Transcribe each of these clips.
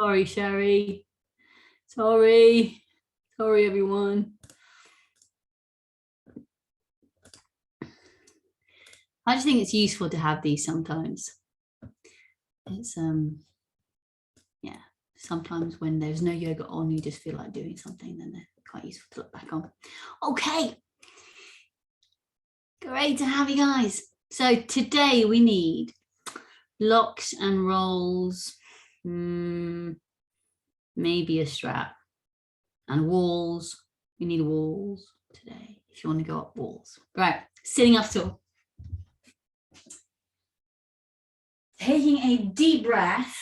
Sorry, Sherry. Sorry. Sorry, everyone. I just think it's useful to have these sometimes. It's yeah, sometimes when there's no yoga on, you just feel like doing something, then they're quite useful to look back on. Okay. Great to have you guys. So today we need locks and rolls, maybe a strap, and walls. We need walls today if you want to go up walls. Right, sitting up tall. Taking a deep breath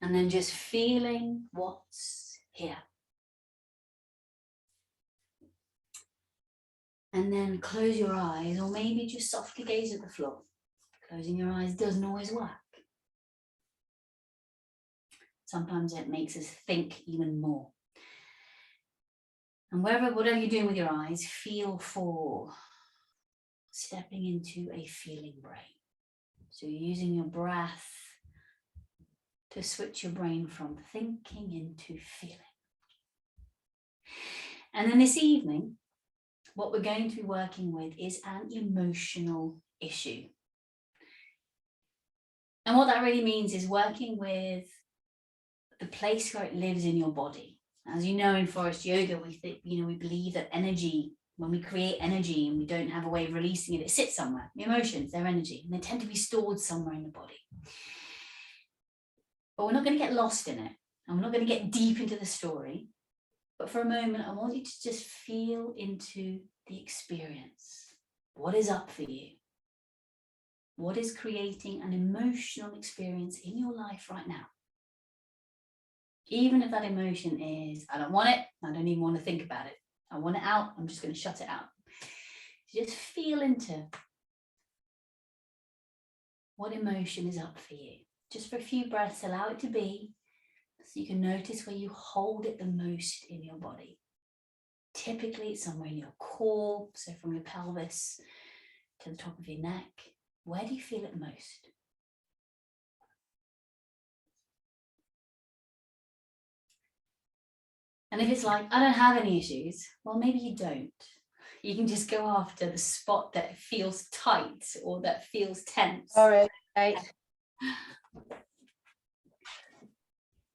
and then just feeling what's here. And then close your eyes, or maybe just softly gaze at the floor. Closing your eyes doesn't always work. Sometimes it makes us think even more. And whatever you're doing with your eyes, feel for stepping into a feeling brain. So you're using your breath to switch your brain from thinking into feeling. And then this evening, what we're going to be working with is an emotional issue. And what that really means is working with the place where it lives in your body. As you know, in Forrest Yoga, we believe that energy, when we create energy and we don't have a way of releasing it, it sits somewhere. The emotions, they're energy, and they tend to be stored somewhere in the body. But we're not going to get lost in it, and we're not going to get deep into the story. But for a moment, I want you to just feel into the experience. What is up for you? What is creating an emotional experience in your life right now? Even if that emotion is, I don't want it, I don't even want to think about it. I want it out, I'm just going to shut it out. Just feel into what emotion is up for you. Just for a few breaths, allow it to be, so you can notice where you hold it the most in your body. Typically, it's somewhere in your core, so from your pelvis to the top of your neck. Where do you feel it most? And if it's like, I don't have any issues, well, maybe you don't. You can just go after the spot that feels tight or that feels tense. All right.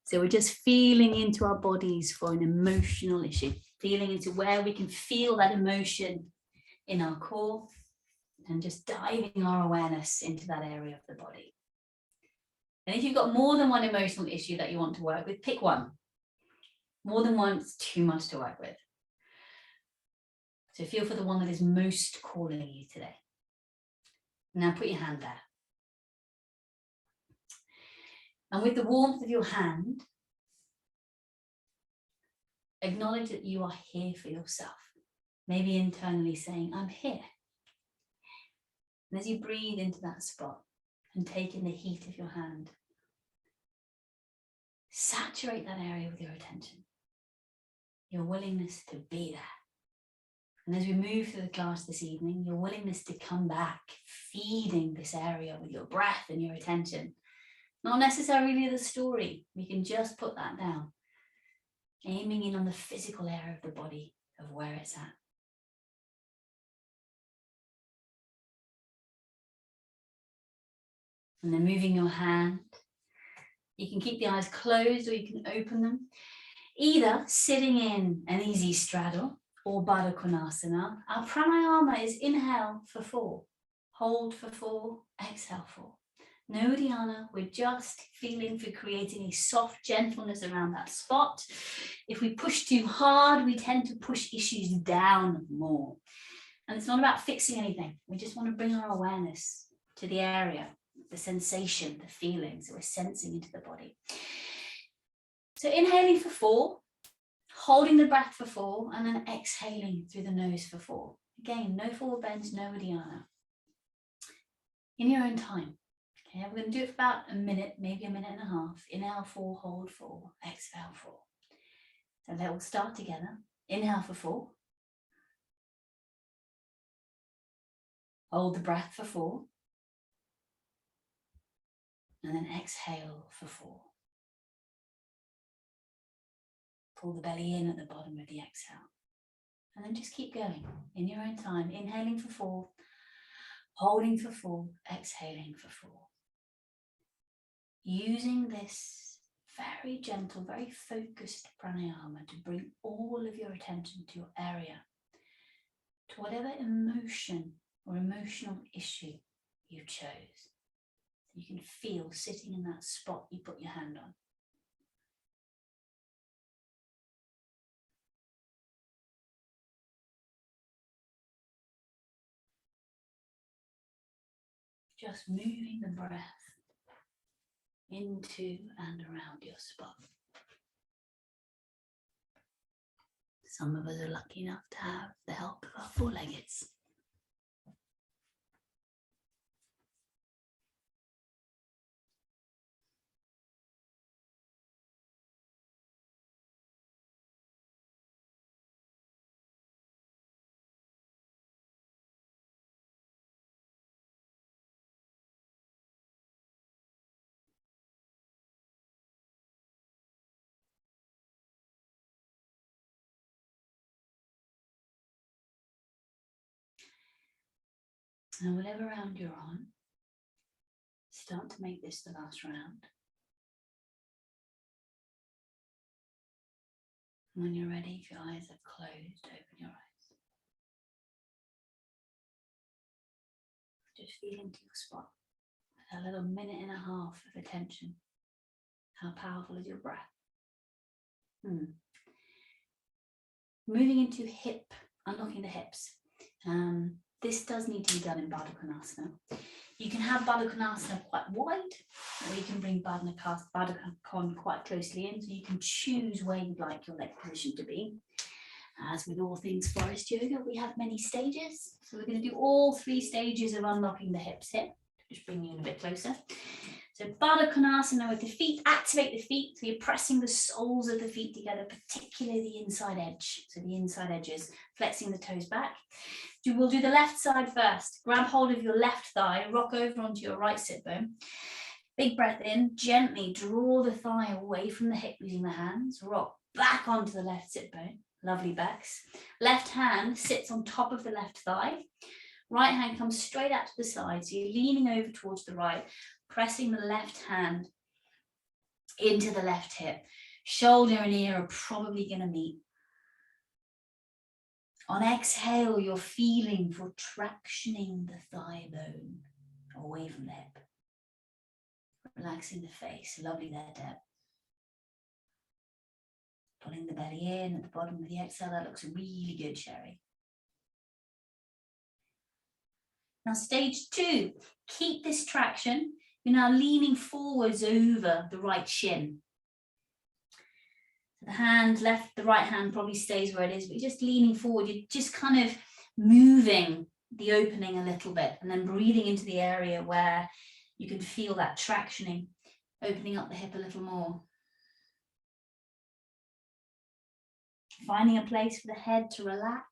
So we're just feeling into our bodies for an emotional issue, feeling into where we can feel that emotion in our core, and just diving our awareness into that area of the body. And if you've got more than one emotional issue that you want to work with, pick one. More than one is too much to work with. So feel for the one that is most calling you today. Now put your hand there. And with the warmth of your hand, acknowledge that you are here for yourself. Maybe internally saying, I'm here. And as you breathe into that spot and take in the heat of your hand, saturate that area with your attention, your willingness to be there. And as we move through the class this evening, your willingness to come back, feeding this area with your breath and your attention. Not necessarily the story, we can just put that down. Aiming in on the physical area of the body of where it's at. And then moving your hand, you can keep the eyes closed or you can open them. Either sitting in an easy straddle or Baddha Konasana. Our pranayama is inhale for 4, hold for 4, exhale 4. No dhyana, we're just feeling for creating a soft gentleness around that spot. If we push too hard, we tend to push issues down more. And it's not about fixing anything. We just want to bring our awareness to the area, the sensation, the feeling. So we're sensing into the body. So inhaling for 4, holding the breath for 4, and then exhaling through the nose for 4. Again, no forward bends, no dhyana. In your own time. Okay, we're going to do it for about a minute, maybe a minute and a half. Inhale 4, hold 4, exhale 4. So that will start together. Inhale for 4. Hold the breath for 4. And then exhale for 4. Pull the belly in at the bottom of the exhale. And then just keep going in your own time. Inhaling for 4, holding for 4, exhaling for 4. Using this very gentle, very focused pranayama to bring all of your attention to your area, to whatever emotion or emotional issue you chose. You can feel sitting in that spot you put your hand on. Just moving the breath into and around your spot. Some of us are lucky enough to have the help of our four-leggeds. And whatever round you're on, start to make this the last round. When you're ready, if your eyes are closed, open your eyes. Just feel into your spot. A little minute and a half of attention. How powerful is your breath? Moving into hip, unlocking the hips. This does need to be done in Baddha Konasana. You can have Baddha Konasana quite wide, or you can bring Baddha Kon quite closely in, so you can choose where you'd like your leg position to be. As with all things Forrest Yoga, we have many stages. So we're going to do all 3 stages of unlocking the hips here. Just bring you in a bit closer. So Baddha Konasana with the feet, activate the feet. So you're pressing the soles of the feet together, particularly the inside edge. So the inside edges, flexing the toes back. We'll do the left side first. Grab hold of your left thigh, rock over onto your right sit bone. Big breath in, gently draw the thigh away from the hip using the hands. Rock back onto the left sit bone. Lovely backs. Left hand sits on top of the left thigh. Right hand comes straight out to the side. So you're leaning over towards the right, pressing the left hand into the left hip. Shoulder and ear are probably going to meet. On exhale, you're feeling for tractioning the thigh bone away from the hip. Relaxing the face. Lovely there, Deb. Pulling the belly in at the bottom of the exhale. That looks really good, Sherry. Now, stage 2. Keep this traction. You're now leaning forwards over the right shin. The right hand probably stays where it is, but you're just leaning forward. You're just kind of moving the opening a little bit and then breathing into the area where you can feel that tractioning, opening up the hip a little more. Finding a place for the head to relax.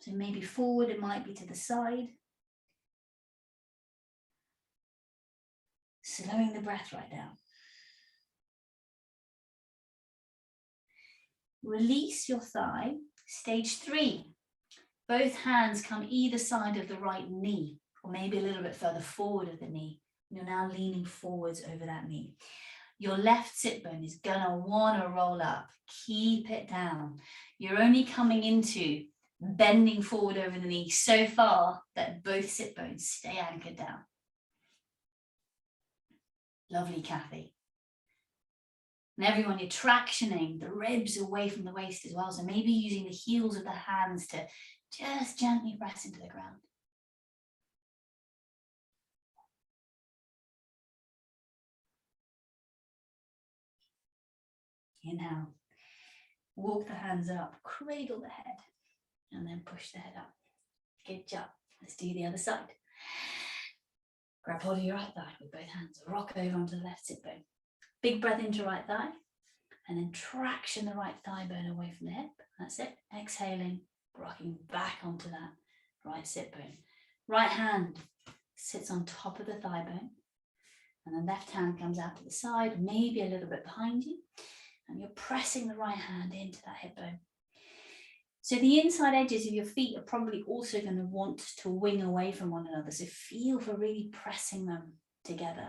So maybe forward, it might be to the side. Slowing the breath right down. Release your thigh. Stage 3. Both hands come either side of the right knee, or maybe a little bit further forward of the knee. You're now leaning forwards over that knee. Your left sit bone is gonna wanna roll up. Keep it down. You're only coming into bending forward over the knee so far that both sit bones stay anchored down. Lovely, Kathy. And everyone, you're tractioning the ribs away from the waist as well. So maybe using the heels of the hands to just gently press into the ground. Inhale. Walk the hands up, cradle the head, and then push the head up. Good job. Let's do the other side. Grab hold of your right thigh with both hands. Rock over onto the left sit bone. Big breath into right thigh. And then traction the right thigh bone away from the hip. That's it. Exhaling, rocking back onto that right sit bone. Right hand sits on top of the thigh bone. And the left hand comes out to the side, maybe a little bit behind you. And you're pressing the right hand into that hip bone. So the inside edges of your feet are probably also going to want to wing away from one another. So feel for really pressing them together.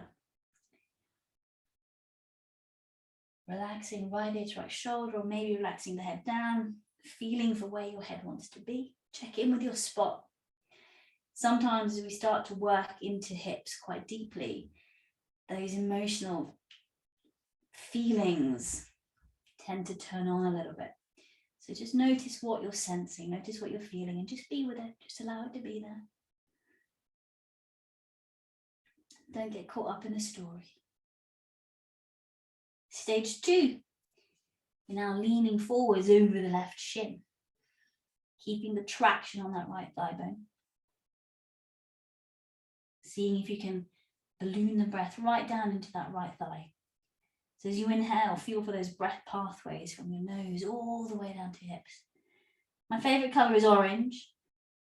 Relaxing right edge, right shoulder, or maybe relaxing the head down, feeling for where your head wants to be. Check in with your spot. Sometimes as we start to work into hips quite deeply, those emotional feelings tend to turn on a little bit. So just notice what you're sensing, notice what you're feeling, and just be with it. Just allow it to be there. Don't get caught up in the story. Stage 2. You're now leaning forwards over the left shin, keeping the traction on that right thigh bone. Seeing if you can balloon the breath right down into that right thigh. So as you inhale, feel for those breath pathways from your nose all the way down to your hips. My favorite color is orange.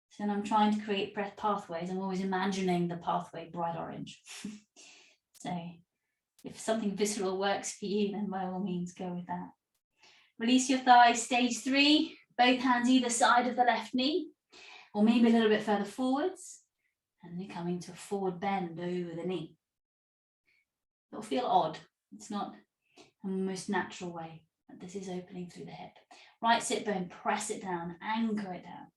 So when I'm trying to create breath pathways, I'm always imagining the pathway bright orange. So if something visceral works for you, then by all means go with that. Release your thighs, stage 3, both hands either side of the left knee, or maybe a little bit further forwards. And then coming to a forward bend over the knee. It'll feel odd. It's not the most natural way, but this is opening through the hip. Right sit bone, press it down, anchor it down.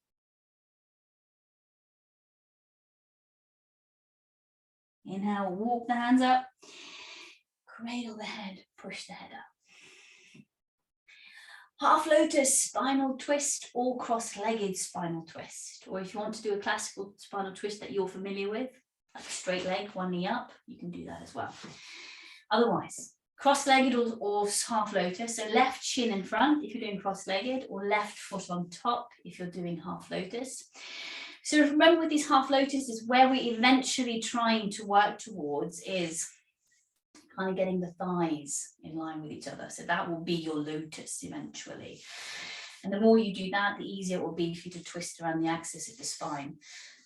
Inhale, walk the hands up, cradle the head, push the head up. Half lotus, spinal twist, or cross-legged spinal twist. Or if you want to do a classical spinal twist that you're familiar with, like straight leg, one knee up, you can do that as well. Otherwise, cross-legged or half lotus, so left shin in front if you're doing cross-legged, or left foot on top if you're doing half lotus. So remember with these half lotuses, where we're eventually trying to work towards is kind of getting the thighs in line with each other. So that will be your lotus eventually. And the more you do that, the easier it will be for you to twist around the axis of the spine.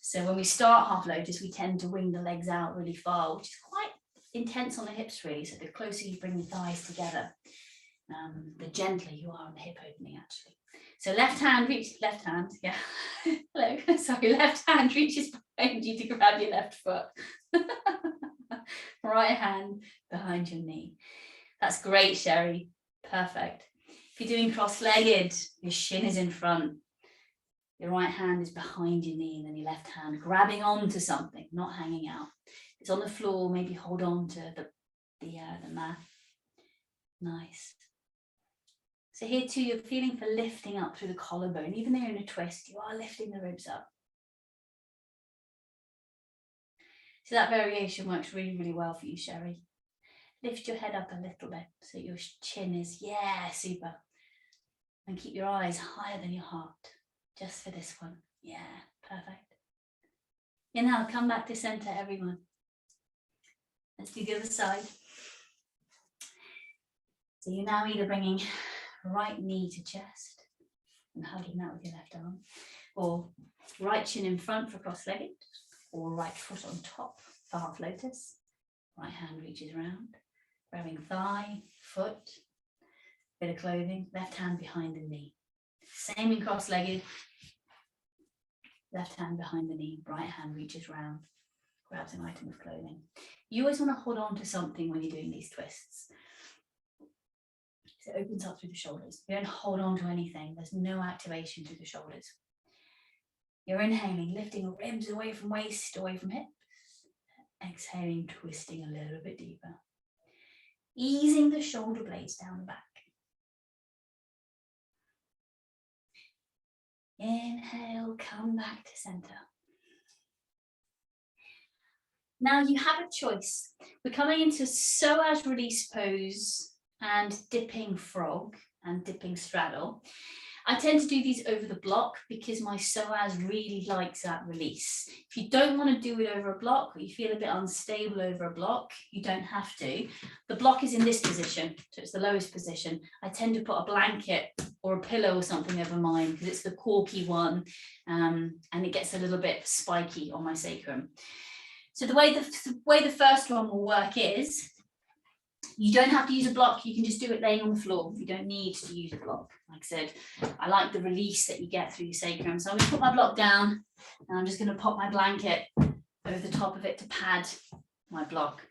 So when we start half lotus, we tend to wing the legs out really far, which is quite intense on the hips really. So the closer you bring the thighs together, the gentler you are on the hip opening actually. So left hand reaches behind you to grab your left foot. Right hand behind your knee. That's great, Sherry. Perfect. If you're doing cross-legged, your shin is in front. Your right hand is behind your knee, and then your left hand grabbing onto something, not hanging out. If it's on the floor, maybe hold on to the mat. Nice. So here too, you're feeling for lifting up through the collarbone. Even though you're in a twist, you are lifting the ribs up. So that variation works really, really well for you, Sherry. Lift your head up a little bit so your chin is, yeah, super. And keep your eyes higher than your heart, just for this one. Yeah, perfect. And now come back to center, everyone. Let's do the other side. So you're now either bringing right knee to chest and hugging that with your left arm, or right chin in front for cross-legged, or right foot on top for half lotus. Right hand reaches around, grabbing thigh, foot, bit of clothing, left hand behind the knee. Same in cross-legged, left hand behind the knee, right hand reaches around, grabs an item of clothing. You always want to hold on to something when you're doing these twists. So it opens up through the shoulders. You don't hold on to anything. There's no activation through the shoulders. You're inhaling, lifting ribs away from waist, away from hips. Exhaling, twisting a little bit deeper. Easing the shoulder blades down the back. Inhale, come back to center. Now you have a choice. We're coming into psoas release pose and dipping frog and dipping straddle. I tend to do these over the block because my psoas really likes that release. If you don't want to do it over a block, or you feel a bit unstable over a block, you don't have to. The block is in this position, so it's the lowest position. I tend to put a blanket or a pillow or something over mine because it's the corky one, and it gets a little bit spiky on my sacrum. So the way the first one will work is You don't have to use a block. You can just do it laying on the floor. You don't need to use a block. Like I said, I like the release that you get through your sacrum. So I'm going to put my block down and I'm just going to pop my blanket over the top of it to pad my block.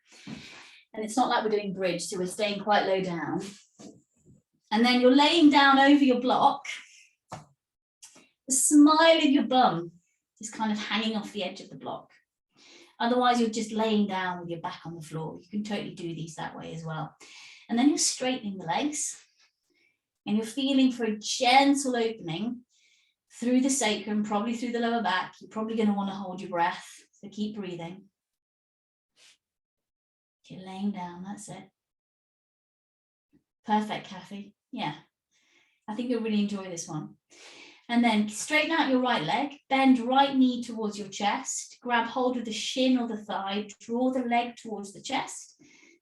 And it's not like we're doing bridge, so we're staying quite low down. And then you're laying down over your block. The smile of your bum is kind of hanging off the edge of the block. Otherwise, you're just laying down with your back on the floor. You can totally do these that way as well. And then you're straightening the legs and you're feeling for a gentle opening through the sacrum, probably through the lower back. You're probably going to want to hold your breath, so keep breathing. You're laying down, that's it. Perfect, Kathy. Yeah, I think you'll really enjoy this one. And then straighten out your right leg, bend right knee towards your chest, grab hold of the shin or the thigh, draw the leg towards the chest,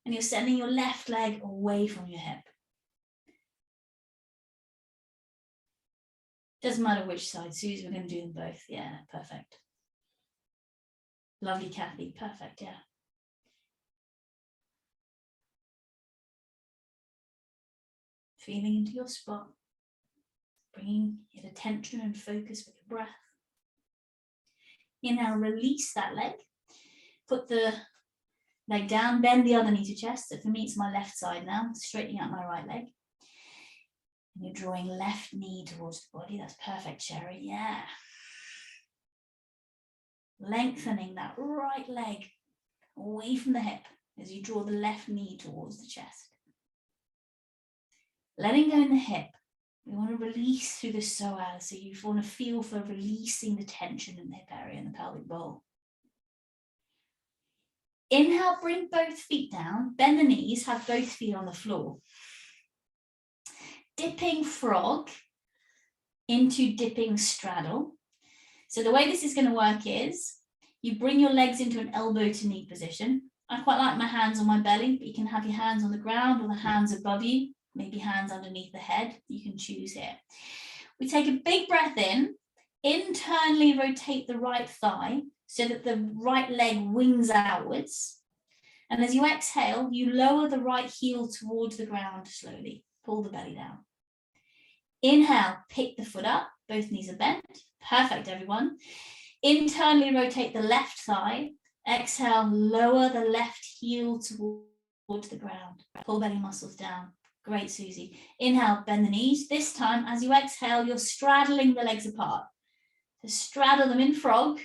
and you're sending your left leg away from your hip. Doesn't matter which side, Suze, we're going to do them both. Yeah, perfect. Lovely, Kathy, perfect, yeah. Feeling into your spot. Bringing it attention and focus with your breath. Inhale, release that leg. Put the leg down, bend the other knee to chest. So for me, it's my left side now, straightening out my right leg. And you're drawing left knee towards the body. That's perfect, Sherry. Yeah. Lengthening that right leg away from the hip as you draw the left knee towards the chest. Letting go in the hip. We want to release through the psoas, so you want to feel for releasing the tension in the hip area and the pelvic bowl. Inhale, bring both feet down, bend the knees, have both feet on the floor. Dipping frog into dipping straddle. So the way this is going to work is you bring your legs into an elbow to knee position. I quite like my hands on my belly, but you can have your hands on the ground or the hands above you. Maybe hands underneath the head, you can choose here. We take a big breath in, internally rotate the right thigh so that the right leg wings outwards. And as you exhale, you lower the right heel towards the ground slowly. Pull the belly down. Inhale, pick the foot up, both knees are bent. Perfect, everyone. Internally rotate the left thigh. Exhale, lower the left heel towards the ground. Pull belly muscles down. Great, Susie. Inhale, bend the knees. This time, as you exhale, you're straddling the legs apart. So straddle them in frog.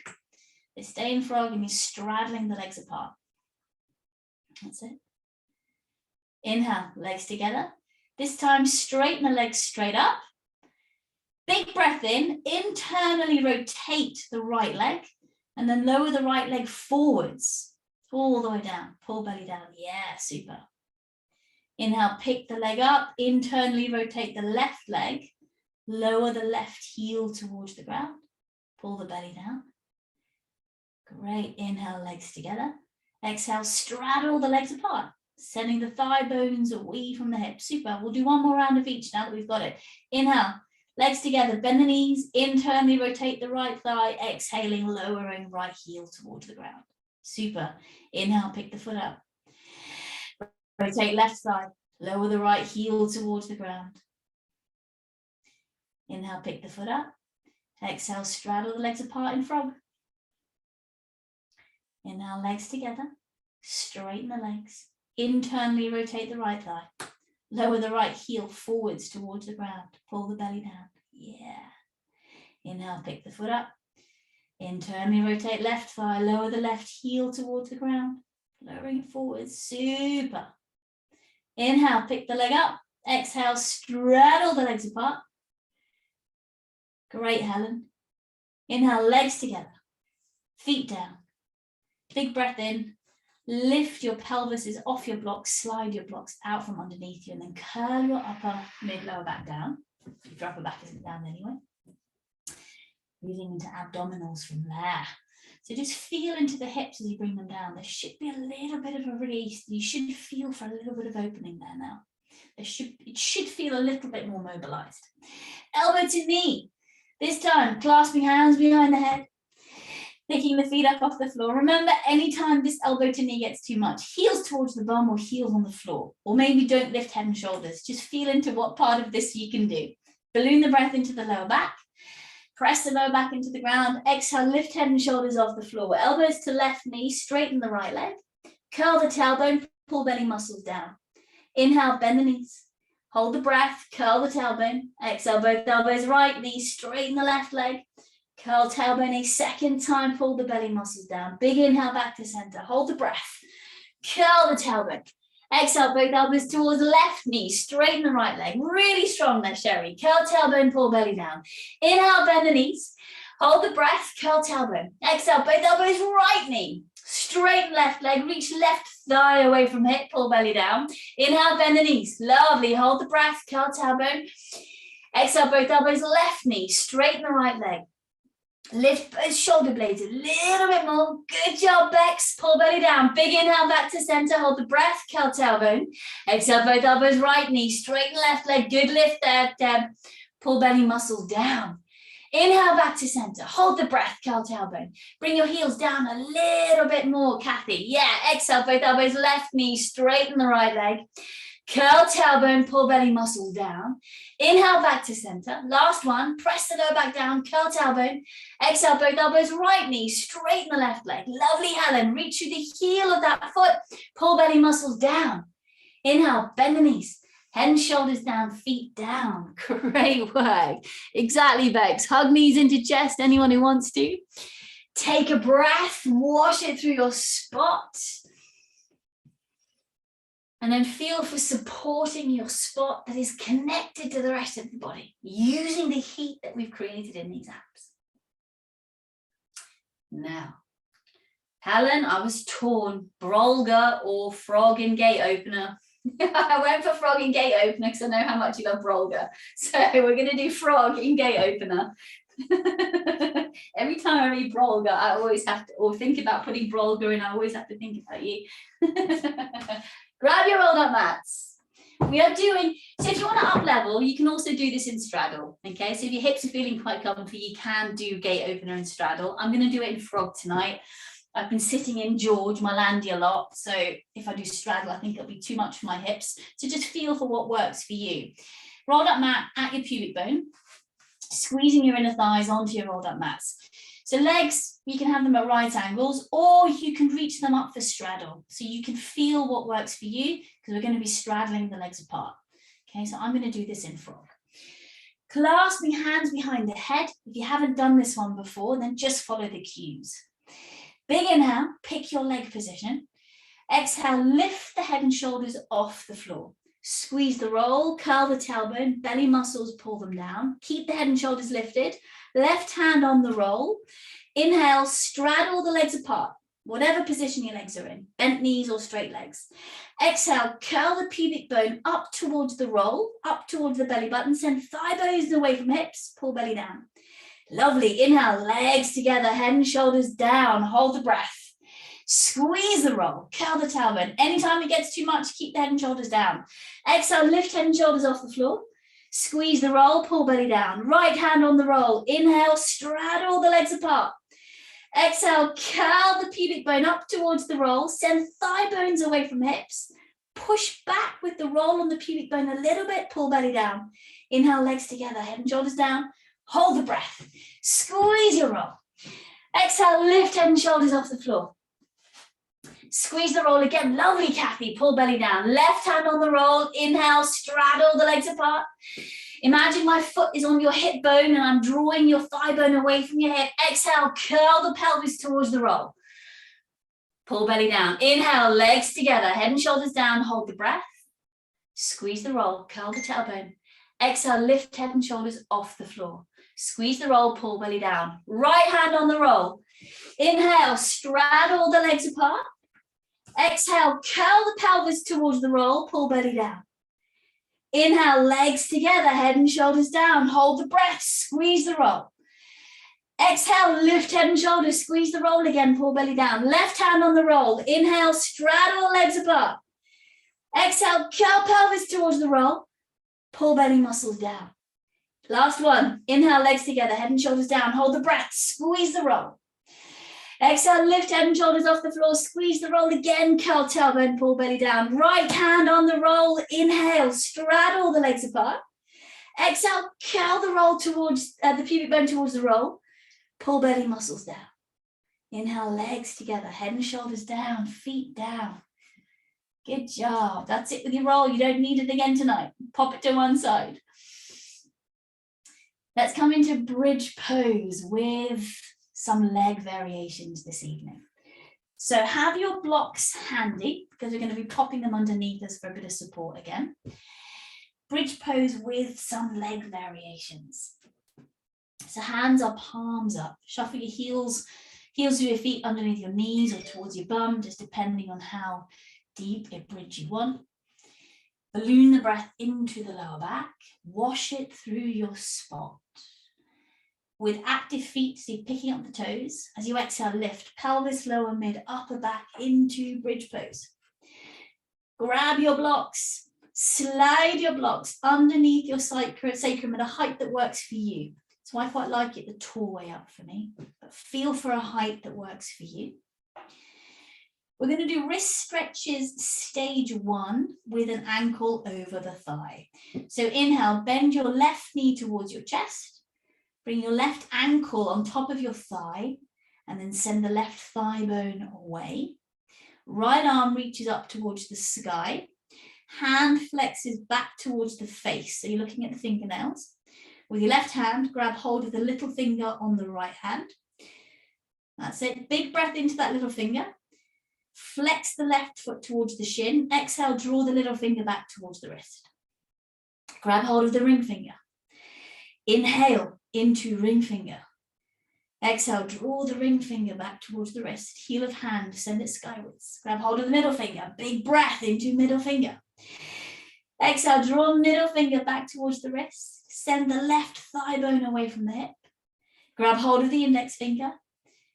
They stay in frog and you're straddling the legs apart. That's it. Inhale, legs together. This time, straighten the legs straight up. Big breath in, internally rotate the right leg and then lower the right leg forwards, all the way down. Pull belly down. Yeah, super. Inhale, pick the leg up, internally rotate the left leg, lower the left heel towards the ground, pull the belly down. Great, inhale, legs together. Exhale, straddle the legs apart, sending the thigh bones away from the hips. Super, we'll do one more round of each now that we've got it. Inhale, legs together, bend the knees, internally rotate the right thigh, exhaling, lowering right heel towards the ground. Super, inhale, pick the foot up. Rotate left thigh, lower the right heel towards the ground. Inhale, pick the foot up. Exhale, straddle the legs apart in frog. Inhale, legs together. Straighten the legs. Internally rotate the right thigh. Lower the right heel forwards towards the ground. Pull the belly down. Yeah. Inhale, pick the foot up. Internally rotate left thigh. Lower the left heel towards the ground. Lowering it forwards. Super. Inhale, pick the leg up. Exhale, straddle the legs apart. Great, Helen. Inhale, legs together. Feet down. Big breath in. Lift your pelvises off your blocks. Slide your blocks out from underneath you and then curl your upper mid-lower back down. If your upper back isn't down anyway. Breathing into abdominals from there. So just feel into the hips as you bring them down. There should be a little bit of a release. You should feel for a little bit of opening there now. It should feel a little bit more mobilized. Elbow to knee. This time, clasping hands behind the head. Picking the feet up off the floor. Remember, anytime this elbow to knee gets too much, heels towards the bum or heels on the floor. Or maybe don't lift head and shoulders. Just feel into what part of this you can do. Balloon the breath into the lower back. Press the lower back into the ground. Exhale, lift head and shoulders off the floor. Elbows to left knee, straighten the right leg. Curl the tailbone, pull belly muscles down. Inhale, bend the knees. Hold the breath, curl the tailbone. Exhale, both elbows right knee, straighten the left leg. Curl tailbone a second time, pull the belly muscles down. Big inhale back to center. Hold the breath. Curl the tailbone. Exhale, both elbows towards the left knee. Straighten the right leg. Really strong there, Sherry. Curl tailbone, pull belly down. Inhale, bend the knees. Hold the breath. Curl tailbone. Exhale, both elbows right knee. Straighten left leg. Reach left thigh away from hip. Pull belly down. Inhale, bend the knees. Lovely. Hold the breath. Curl tailbone. Exhale, both elbows left knee. Straighten the right leg. Lift both shoulder blades a little bit more. Good job, Bex. Pull belly down. Big inhale back to center. Hold the breath. Curl tailbone. Exhale, both elbows right knee. Straighten left leg. Good lift there, Deb. Pull belly muscles down. Inhale back to center. Hold the breath. Curl tailbone. Bring your heels down a little bit more, Kathy. Yeah. Exhale, both elbows left knee. Straighten the right leg. Curl tailbone, pull belly muscles down. Inhale back to center. Last one. Press the lower back down. Curl tailbone. Exhale, both elbows right knee. Straighten the left leg. Lovely, Helen. Reach through the heel of that foot. Pull belly muscles down. Inhale, bend the knees. Head and shoulders down, feet down. Great work. Exactly, Bex. Hug knees into chest. Anyone who wants to. Take a breath. Wash it through your spot. And then feel for supporting your spot that is connected to the rest of the body, using the heat that we've created in these abs. Now, Helen, I was torn, Brolga or frog in gate opener. I went for frog in gate opener because I know how much you love Brolga. So we're going to do frog in gate opener. Every time I read Brolga, I always have to, or think about putting Brolga in, I always have to think about you. Grab your rolled up mats. We are doing, so if you want to up level, you can also do this in straddle. Okay, so if your hips are feeling quite comfy, you can do gate opener and straddle. I'm going to do it in frog tonight. I've been sitting in George, my landy a lot. So if I do straddle, I think it'll be too much for my hips. So just feel for what works for you. Rolled up mat at your pubic bone, squeezing your inner thighs onto your rolled up mats. So legs, you can have them at right angles, or you can reach them up for straddle. So you can feel what works for you, because we're going to be straddling the legs apart. Okay, so I'm going to do this in frog. Clasping hands behind the head. If you haven't done this one before, then just follow the cues. Big inhale, pick your leg position. Exhale, lift the head and shoulders off the floor. Squeeze the roll, curl the tailbone, belly muscles, pull them down. Keep the head and shoulders lifted. Left hand on the roll. Inhale, straddle the legs apart, whatever position your legs are in, bent knees or straight legs. Exhale, curl the pubic bone up towards the roll, up towards the belly button. Send thigh bones away from hips, pull belly down. Lovely. Inhale, legs together, head and shoulders down. Hold the breath. Squeeze the roll, curl the tailbone. Anytime it gets too much, keep the head and shoulders down. Exhale, lift head and shoulders off the floor. Squeeze the roll, pull belly down. Right hand on the roll. Inhale, straddle the legs apart. Exhale, curl the pubic bone up towards the roll. Send thigh bones away from hips. Push back with the roll on the pubic bone a little bit, pull belly down. Inhale, legs together, head and shoulders down. Hold the breath. Squeeze your roll. Exhale, lift head and shoulders off the floor. Squeeze the roll again. Lovely, Kathy. Pull belly down. Left hand on the roll. Inhale, straddle the legs apart. Imagine my foot is on your hip bone and I'm drawing your thigh bone away from your hip. Exhale, curl the pelvis towards the roll. Pull belly down. Inhale, legs together, head and shoulders down. Hold the breath. Squeeze the roll, curl the tailbone. Exhale, lift head and shoulders off the floor. Squeeze the roll, pull belly down. Right hand on the roll. Inhale, straddle the legs apart. Exhale, curl the pelvis towards the roll, pull belly down. Inhale, legs together, head and shoulders down. Hold the breath, squeeze the roll. Exhale, lift head and shoulders, squeeze the roll again, pull belly down. Left hand on the roll. Inhale, straddle legs apart. Exhale, curl pelvis towards the roll, pull belly muscles down. Last one. Inhale, legs together, head and shoulders down. Hold the breath, squeeze the roll. Exhale, lift head and shoulders off the floor, squeeze the roll again, curl tailbone, pull belly down. Right hand on the roll, inhale, straddle the legs apart. Exhale, curl the roll towards, the pubic bone towards the roll, pull belly muscles down. Inhale, legs together, head and shoulders down, feet down. Good job. That's it with your roll. You don't need it again tonight. Pop it to one side. Let's come into bridge pose with some leg variations this evening. So have your blocks handy because we're going to be popping them underneath us for a bit of support again. Bridge pose with some leg variations. So hands are palms up. Shuffle your heels to your feet underneath your knees or towards your bum, just depending on how deep a bridge you want. Balloon the breath into the lower back. Wash it through your spot. With active feet, so you're picking up the toes. As you exhale, lift pelvis, lower, mid, upper back into bridge pose. Grab your blocks, slide your blocks underneath your sacrum at a height that works for you. So I quite like it the tall way up for me, but feel for a height that works for you. We're going to do wrist stretches stage 1 with an ankle over the thigh. So inhale, bend your left knee towards your chest. Bring your left ankle on top of your thigh and then send the left thigh bone away. Right arm reaches up towards the sky. Hand flexes back towards the face. So you're looking at the fingernails. With your left hand, grab hold of the little finger on the right hand. That's it. Big breath into that little finger. Flex the left foot towards the shin. Exhale, draw the little finger back towards the wrist. Grab hold of the ring finger. Inhale into ring finger. Exhale, draw the ring finger back towards the wrist. Heel of hand, send it skywards. Grab hold of the middle finger. Big breath into middle finger. Exhale, draw middle finger back towards the wrist. Send the left thigh bone away from the hip. Grab hold of the index finger.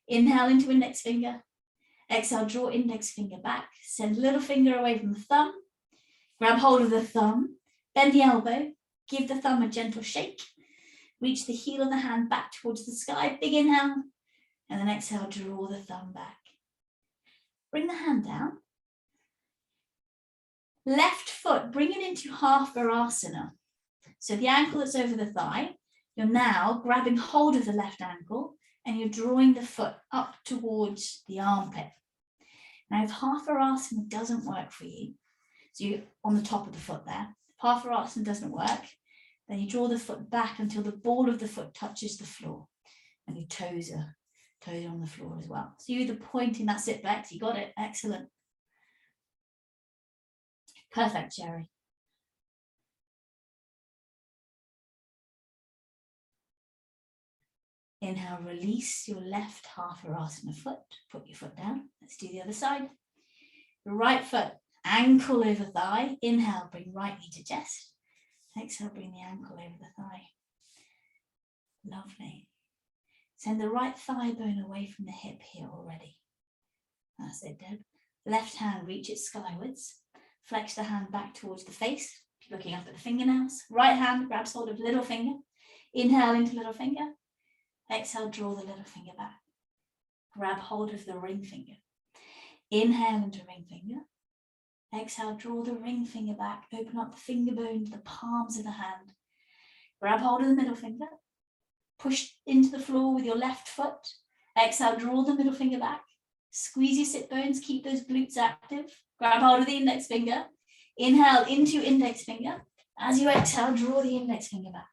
Inhale into index finger. Exhale, draw index finger back. Send little finger away from the thumb. Grab hold of the thumb. Bend the elbow. Give the thumb a gentle shake. Reach the heel of the hand back towards the sky. Big inhale. And then exhale, draw the thumb back. Bring the hand down. Left foot, bring it into half Virasana. So the ankle that's over the thigh, you're now grabbing hold of the left ankle and you're drawing the foot up towards the armpit. Now, if half Virasana doesn't work for you, so you're on the top of the foot there, if half Virasana doesn't work, then you draw the foot back until the ball of the foot touches the floor and your toes are on the floor as well. So you're either pointing that sit back, you got it, excellent. Perfect, Sherry. Inhale, release your left half Virasana foot. Put your foot down. Let's do the other side. The right foot, ankle over thigh. Inhale, bring right knee to chest. Exhale, bring the ankle over the thigh. Lovely. Send the right thigh bone away from the hip here already. That's it, Deb. Left hand, reach it skywards. Flex the hand back towards the face. Looking up at the fingernails. Right hand grabs hold of little finger. Inhale into little finger. Exhale, draw the little finger back. Grab hold of the ring finger. Inhale into ring finger. Exhale, draw the ring finger back. Open up the finger bone to the palms of the hand. Grab hold of the middle finger. Push into the floor with your left foot. Exhale, draw the middle finger back. Squeeze your sit bones. Keep those glutes active. Grab hold of the index finger. Inhale into index finger. As you exhale, draw the index finger back.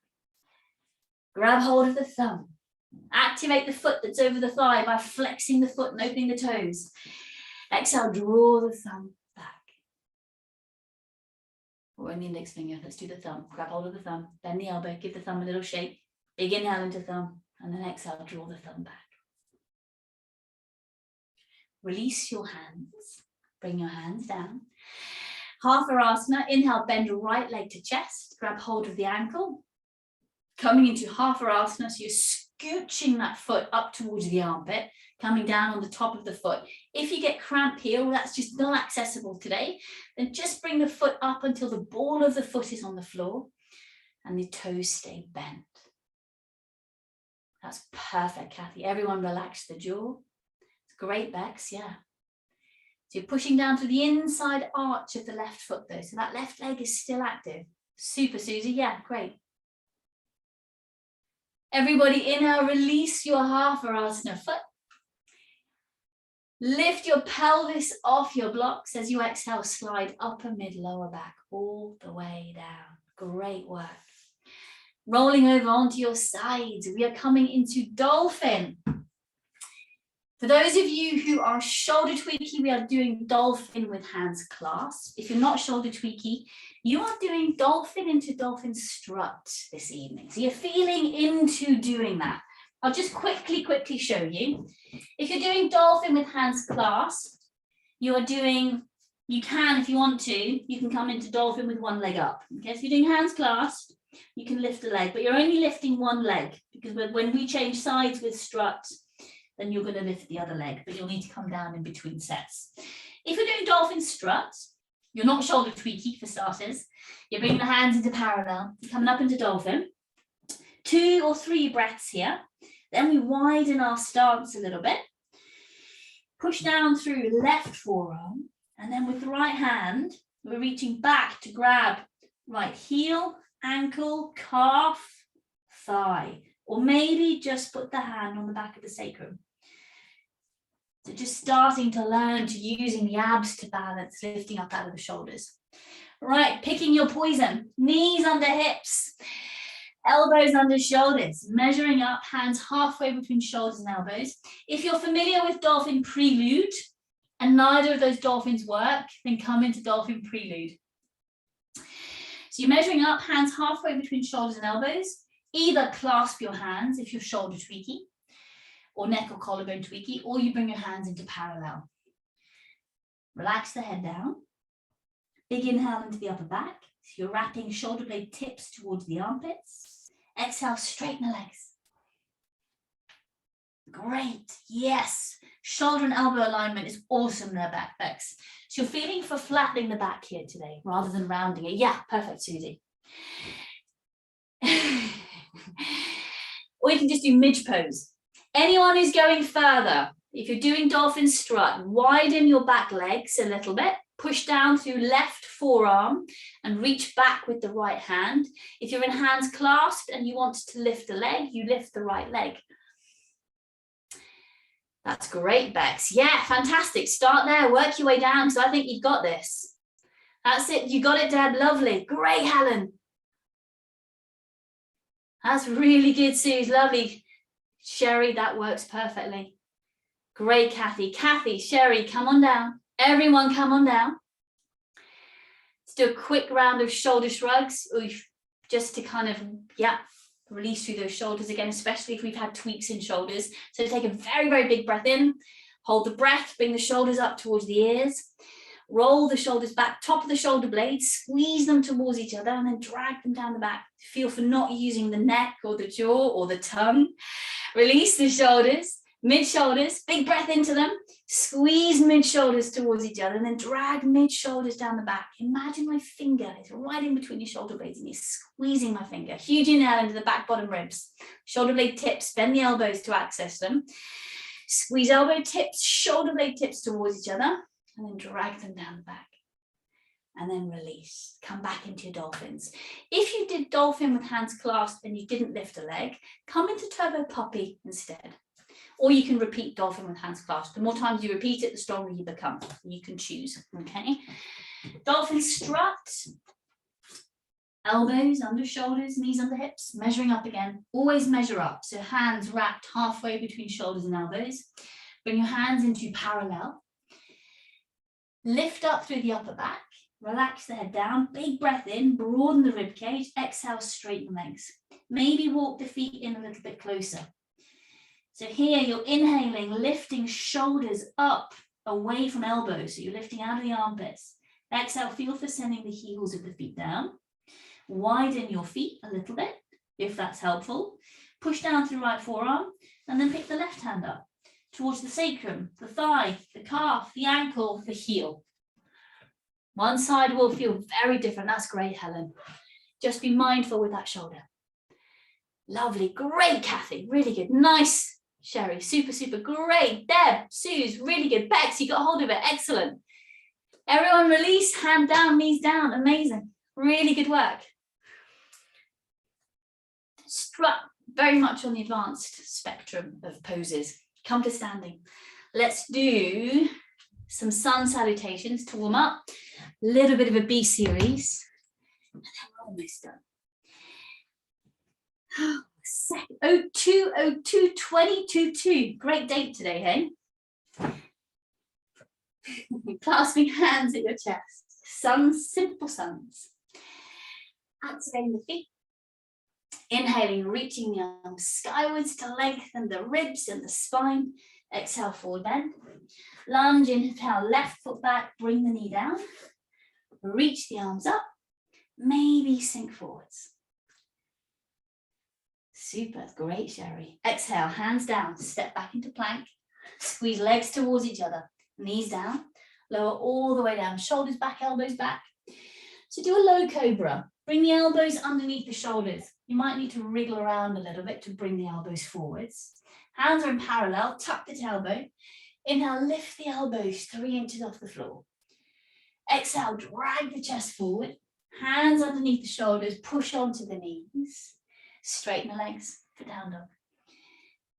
Grab hold of the thumb. Activate the foot that's over the thigh by flexing the foot and opening the toes. Exhale, draw the thumb back. Or in the index finger, let's do the thumb. Grab hold of the thumb, bend the elbow, give the thumb a little shake. Big inhale into thumb, and then exhale, draw the thumb back. Release your hands. Bring your hands down. Half Virasana. Inhale, bend your right leg to chest. Grab hold of the ankle. Coming into half Virasana, so you're scooching that foot up towards the armpit, coming down on the top of the foot. If you get cramp here, or that's just not accessible today, then just bring the foot up until the ball of the foot is on the floor and the toes stay bent. That's perfect, Kathy. Everyone relax the jaw. Great, Bex, yeah. So you're pushing down to the inside arch of the left foot though. So that left leg is still active. Super, Susie, yeah, great. Everybody inhale, release your half Virasana foot. Lift your pelvis off your blocks as you exhale, slide upper, mid, lower back, all the way down. Great work. Rolling over onto your sides, we are coming into dolphin. For those of you who are shoulder tweaky, we are doing dolphin with hands clasped. If you're not shoulder tweaky, you are doing dolphin into dolphin strut this evening. So you're feeling into doing that. I'll just quickly show you. If you're doing dolphin with hands clasped, you can, if you want to, you can come into dolphin with one leg up. Okay, so if you're doing hands clasped, you can lift a leg, but you're only lifting one leg because when we change sides with strut, then you're going to lift the other leg, but you'll need to come down in between sets. If you're doing dolphin strut, you're not shoulder tweaky for starters. You're bringing the hands into parallel, you're coming up into dolphin. 2 or 3 breaths here. Then we widen our stance a little bit. Push down through left forearm, and then with the right hand, we're reaching back to grab right heel, ankle, calf, thigh, or maybe just put the hand on the back of the sacrum. So just starting to learn to using the abs to balance, lifting up out of the shoulders. Right, picking your poison, knees under hips, elbows under shoulders, measuring up, hands halfway between shoulders and elbows. If you're familiar with dolphin prelude and neither of those dolphins work, then come into dolphin prelude. So you're measuring up, hands halfway between shoulders and elbows. Either clasp your hands if you're shoulder tweaky, or neck or collarbone tweaky, or you bring your hands into parallel. Relax the head down. Big inhale into the upper back. So you're wrapping shoulder blade tips towards the armpits. Exhale, straighten the legs. Great, yes. Shoulder and elbow alignment is awesome there, back Bex. So you're feeling for flattening the back here today, rather than rounding it. Yeah, perfect, Susie. Or you can just do midge pose. Anyone who's going further, if you're doing dolphin strut, widen your back legs a little bit, push down through left forearm and reach back with the right hand. If you're in hands clasped and you want to lift the leg, you lift the right leg. That's great, Bex. Yeah, fantastic. Start there, work your way down, because I think you've got this. That's it, you got it, Deb, lovely. Great, Helen. That's really good, Suze, lovely. Sherry, that works perfectly. Great, Kathy. Kathy, Sherry, come on down. Everyone come on down. Let's do a quick round of shoulder shrugs, just to kind of, release through those shoulders again, especially if we've had tweaks in shoulders. So take a very, very big breath in, hold the breath, bring the shoulders up towards the ears, roll the shoulders back, top of the shoulder blades, squeeze them towards each other, and then drag them down the back. Feel for not using the neck or the jaw or the tongue. Release the shoulders, mid-shoulders, big breath into them, squeeze mid-shoulders towards each other, and then drag mid-shoulders down the back. Imagine my finger is right in between your shoulder blades and you're squeezing my finger. Huge inhale into the back bottom ribs. Shoulder blade tips, bend the elbows to access them. Squeeze elbow tips, shoulder blade tips towards each other, and then drag them down the back. And then release, come back into your dolphins. If you did dolphin with hands clasped and you didn't lift a leg, come into turbo puppy instead. Or you can repeat dolphin with hands clasped. The more times you repeat it, the stronger you become. You can choose, okay? Dolphin strut, elbows under shoulders, knees under hips, measuring up again. Always measure up, so hands wrapped halfway between shoulders and elbows. Bring your hands into parallel. Lift up through the upper back. Relax the head down, big breath in, broaden the rib cage, exhale, straighten legs. Maybe walk the feet in a little bit closer. So here you're inhaling, lifting shoulders up away from elbows. So you're lifting out of the armpits. Exhale, feel for sending the heels of the feet down. Widen your feet a little bit, if that's helpful. Push down through right forearm, and then pick the left hand up towards the sacrum, the thigh, the calf, the ankle, the heel. One side will feel very different. That's great, Helen. Just be mindful with that shoulder. Lovely, great, Kathy, really good. Nice Sherry, super, super great. Deb, Suze, really good. Bex, you got hold of it. Excellent. Everyone release, hand down, knees down. Amazing. Really good work. Strut very much on the advanced spectrum of poses. Come to standing. Let's do some sun salutations to warm up. A little bit of a B series. And then we're almost done. 02022022. Great date today, hey? Clasping hands at your chest. Suns, simple suns. Activating the feet. Inhaling, reaching the arms skywards to lengthen the ribs and the spine. Exhale, forward bend. Lunge, inhale, left foot back, bring the knee down. Reach the arms up. Maybe sink forwards. Super, great, Sherry. Exhale, hands down, step back into plank. Squeeze legs towards each other. Knees down, lower all the way down. Shoulders back, elbows back. So do a low cobra. Bring the elbows underneath the shoulders. You might need to wriggle around a little bit to bring the elbows forwards. Hands are in parallel, tuck the tailbone. Inhale, lift the elbows 3 inches off the floor. Exhale, drag the chest forward. Hands underneath the shoulders, push onto the knees. Straighten the legs for down dog.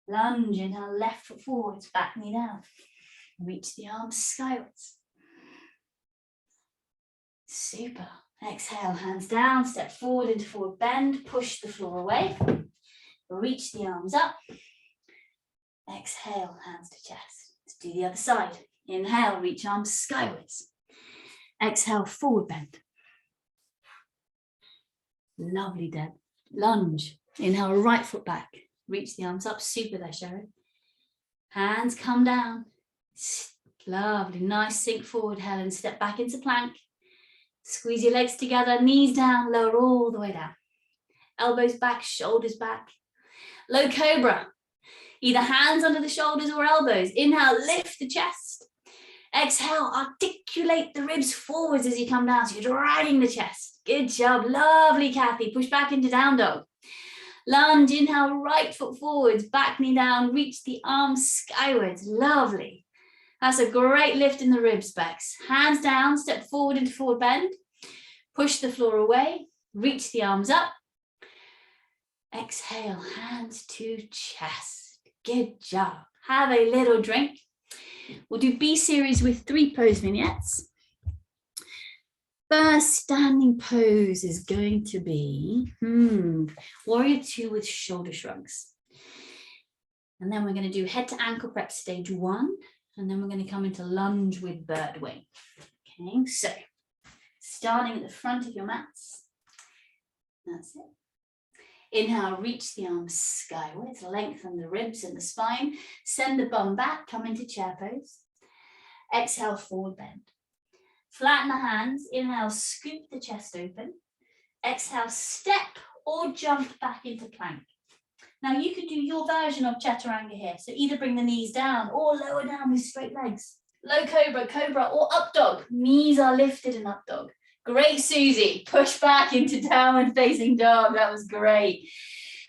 Lunge, inhale, left foot forwards, back knee down. Reach the arms skywards. Super. Exhale, hands down, step forward into forward bend, push the floor away. Reach the arms up. Exhale, hands to chest. Let's do the other side. Inhale, reach arms skywards. Exhale, forward bend. Lovely, Deb. Lunge. Inhale, right foot back. Reach the arms up. Super there, Sherry. Hands come down. Lovely. Nice sink forward, Helen. Step back into plank. Squeeze your legs together. Knees down. Lower all the way down. Elbows back. Shoulders back. Low cobra. Either hands under the shoulders or elbows. Inhale, lift the chest. Exhale, articulate the ribs forwards as you come down. So you're dragging the chest. Good job. Lovely, Kathy. Push back into down dog. Lunge, inhale, right foot forwards, back knee down, reach the arms skywards. Lovely. That's a great lift in the ribs, Bex. Hands down, step forward into forward bend. Push the floor away, reach the arms up. Exhale, hands to chest. Good job. Have a little drink. We'll do B series with 3 pose vignettes. First standing pose is going to be warrior 2 with shoulder shrugs. And then we're going to do head to ankle prep stage 1. And then we're going to come into lunge with bird wing. Okay, so starting at the front of your mats. That's it. Inhale, reach the arms skywards, lengthen the ribs and the spine. Send the bum back, come into chair pose. Exhale, forward bend. Flatten the hands. Inhale, scoop the chest open. Exhale, step or jump back into plank. Now you could do your version of chaturanga here. So either bring the knees down or lower down with straight legs. Low cobra, cobra, or up dog. Knees are lifted in up dog. Great, Susie. Push back into downward facing dog. That was great.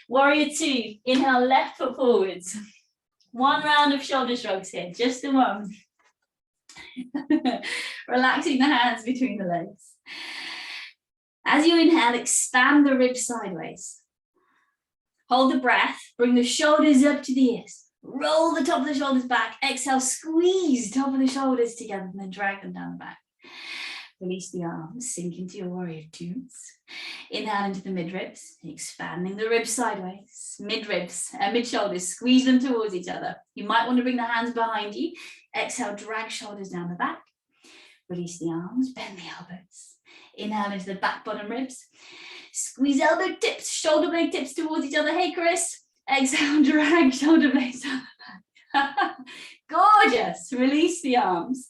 Warrior 2. Inhale, left foot forwards. 1 round of shoulder shrugs here. Just the one. Relaxing the hands between the legs. As you inhale, expand the ribs sideways. Hold the breath. Bring the shoulders up to the ears. Roll the top of the shoulders back. Exhale, squeeze top of the shoulders together and then drag them down the back. Release the arms, sink into your warrior 2s. Inhale into the mid-ribs, expanding the ribs sideways. Mid-ribs, mid-shoulders, squeeze them towards each other. You might want to bring the hands behind you. Exhale, drag shoulders down the back. Release the arms, bend the elbows. Inhale into the back bottom ribs. Squeeze elbow tips, shoulder blade tips towards each other. Hey, Chris. Exhale, drag shoulder blades down the back. Gorgeous. Release the arms.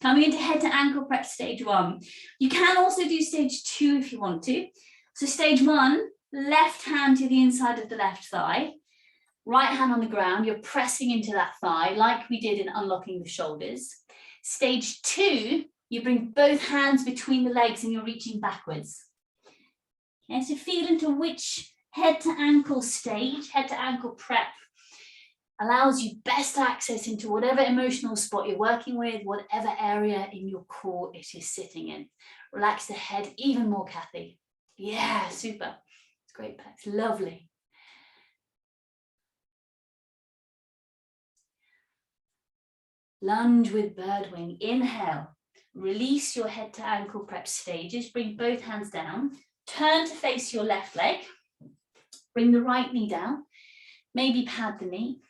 Coming into head to ankle prep stage 1. You can also do stage 2 if you want to. So stage 1, left hand to the inside of the left thigh. Right hand on the ground. You're pressing into that thigh like we did in unlocking the shoulders. Stage 2, you bring both hands between the legs and you're reaching backwards. Okay, so feel into which head to ankle stage, head to ankle prep allows you best access into whatever emotional spot you're working with, whatever area in your core it is sitting in. Relax the head even more, Kathy. Yeah, super. It's great, Pex. Lovely. Lunge with bird wing. Inhale. Release your head to ankle prep stages. Bring both hands down. Turn to face your left leg. Bring the right knee down. Maybe pad the knee.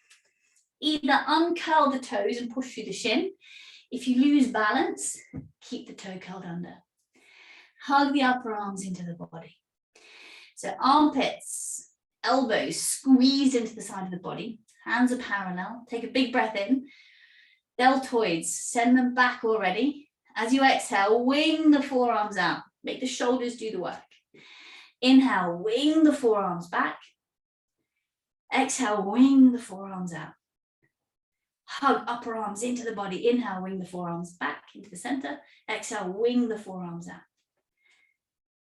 Either uncurl the toes and push through the shin. If you lose balance, keep the toe curled under. Hug the upper arms into the body. So armpits, elbows squeezed into the side of the body. Hands are parallel. Take a big breath in. Deltoids, send them back already. As you exhale, wing the forearms out. Make the shoulders do the work. Inhale, wing the forearms back. Exhale, wing the forearms out. Hug upper arms into the body. Inhale, wing the forearms back into the center. Exhale, wing the forearms out.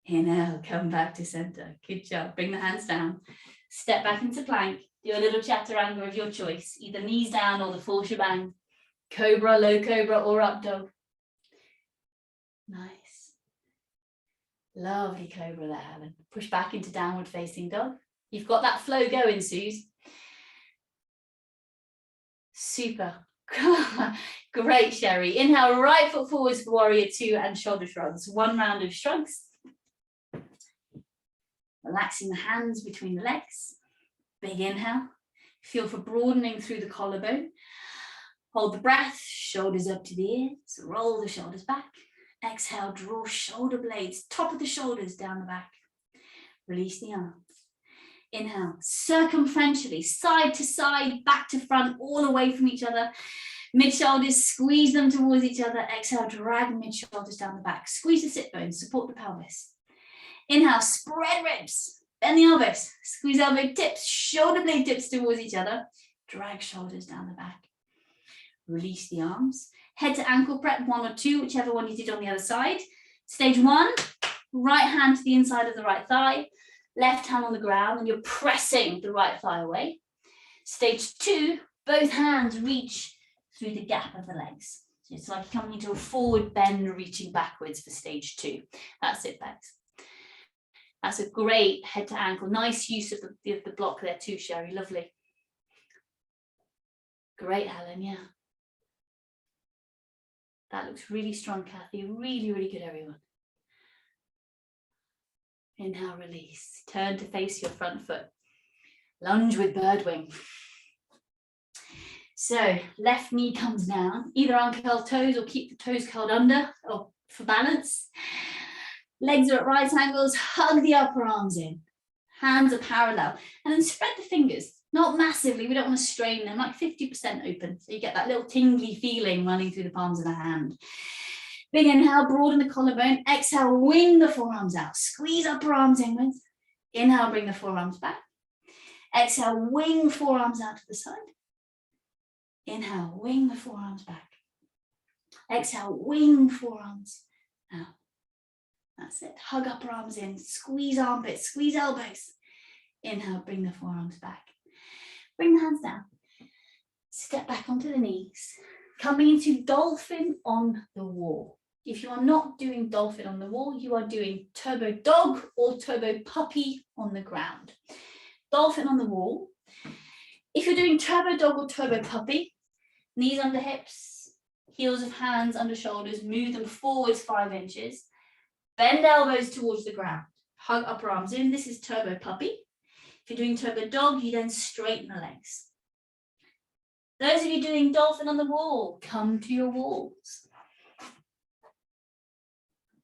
Inhale, come back to center. Good job. Bring the hands down. Step back into plank. Do a little chaturanga of your choice. Either knees down or the full shebang. Cobra, low cobra, or up dog. Nice. Lovely cobra there, Helen. Push back into downward facing dog. You've got that flow going, Suze. Super. Great, Sherry. Inhale, right foot forwards for warrior two and shoulder shrugs. One round of shrugs. Relaxing the hands between the legs. Big inhale. Feel for broadening through the collarbone. Hold the breath, shoulders up to the ears. Roll the shoulders back. Exhale, draw shoulder blades, top of the shoulders down the back. Release the arms. Inhale, circumferentially, side to side, back to front, all away from each other. Mid-shoulders, squeeze them towards each other. Exhale, drag mid-shoulders down the back. Squeeze the sit bones, support the pelvis. Inhale, spread ribs, bend the elbows. Squeeze elbow tips, shoulder blade tips towards each other. Drag shoulders down the back. Release the arms. Head to ankle prep, one or two, whichever one you did on the other side. Stage one, right hand to the inside of the right thigh. Left hand on the ground, and you're pressing the right thigh away. Stage two, both hands reach through the gap of the legs. So it's like coming into a forward bend, reaching backwards for stage two. That's it, Bex. That's a great head to ankle. Nice use of the block there too, Sherry. Lovely. Great, Helen, yeah. That looks really strong, Kathy. Really, really good, everyone. Inhale, release. Turn to face your front foot. Lunge with bird wing. So left knee comes down. Either uncurl toes or keep the toes curled under or for balance. Legs are at right angles. Hug the upper arms in. Hands are parallel. And then spread the fingers. Not massively. We don't want to strain them. Like 50% open. So you get that little tingly feeling running through the palms of the hand. Big inhale, broaden the collarbone. Exhale, wing the forearms out. Squeeze upper arms inwards. Inhale, bring the forearms back. Exhale, wing forearms out to the side. Inhale, wing the forearms back. Exhale, wing forearms out. That's it. Hug upper arms in. Squeeze armpits. Squeeze elbows. Inhale, bring the forearms back. Bring the hands down. Step back onto the knees. Coming into dolphin on the wall. If you are not doing dolphin on the wall, you are doing turbo dog or turbo puppy on the ground. Dolphin on the wall. If you're doing turbo dog or turbo puppy, knees under hips, heels of hands under shoulders, move them forwards 5 inches. Bend elbows towards the ground. Hug upper arms in. This is turbo puppy. If you're doing turbo dog, you then straighten the legs. Those of you doing dolphin on the wall, come to your walls.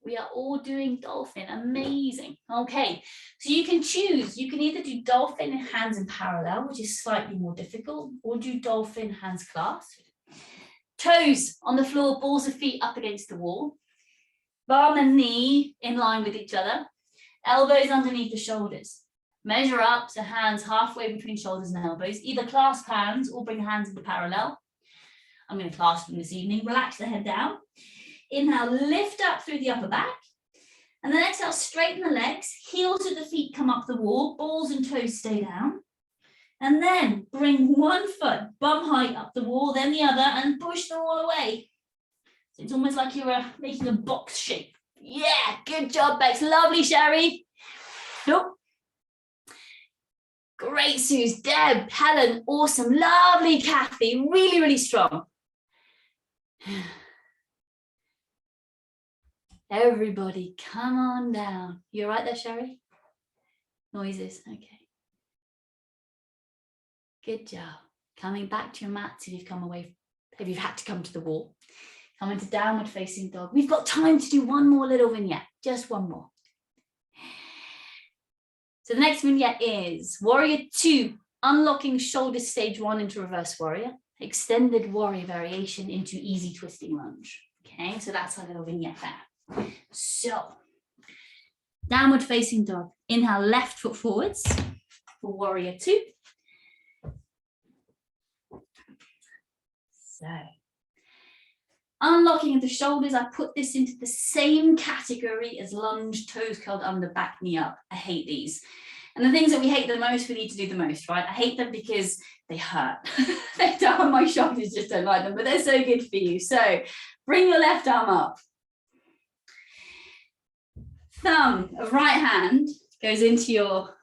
We are all doing dolphin. Amazing. Okay, so you can choose. You can either do dolphin hands in parallel, which is slightly more difficult, or do dolphin hands clasped. Toes on the floor, balls of feet up against the wall. Bum and knee in line with each other. Elbows underneath the shoulders. Measure up, so hands halfway between shoulders and elbows. Either clasp hands or bring hands into parallel. I'm going to clasp them this evening. Relax the head down. Inhale, lift up through the upper back. And then exhale, straighten the legs. Heels of the feet come up the wall. Balls and toes stay down. And then bring one foot bum height up the wall, then the other, and push the wall away. So it's almost like you're making a box shape. Yeah, good job, Bex. Lovely, Sherry. Nope. Great, Suze, Deb, Helen, awesome. Lovely, Kathy. Really, really strong. Everybody, come on down. You all right there, Sherry? Noises, okay. Good job. Coming back to your mats if you've come away, if you've had to come to the wall. Come into downward facing dog. We've got time to do one more little vignette, just one more. So the next vignette is Warrior 2, unlocking shoulder stage 1 into reverse warrior, extended warrior variation into easy twisting lunge. Okay, so that's our little vignette there. So, downward facing dog. Inhale, left foot forwards for Warrior 2. So, unlocking of the shoulders, I put this into the same category as lunge, toes curled under, back knee up. I hate these. And the things that we hate the most, we need to do the most, right? I hate them because they hurt. They're down my shoulders, just don't like them, but they're so good for you. So bring your left arm up. Thumb of right hand goes into your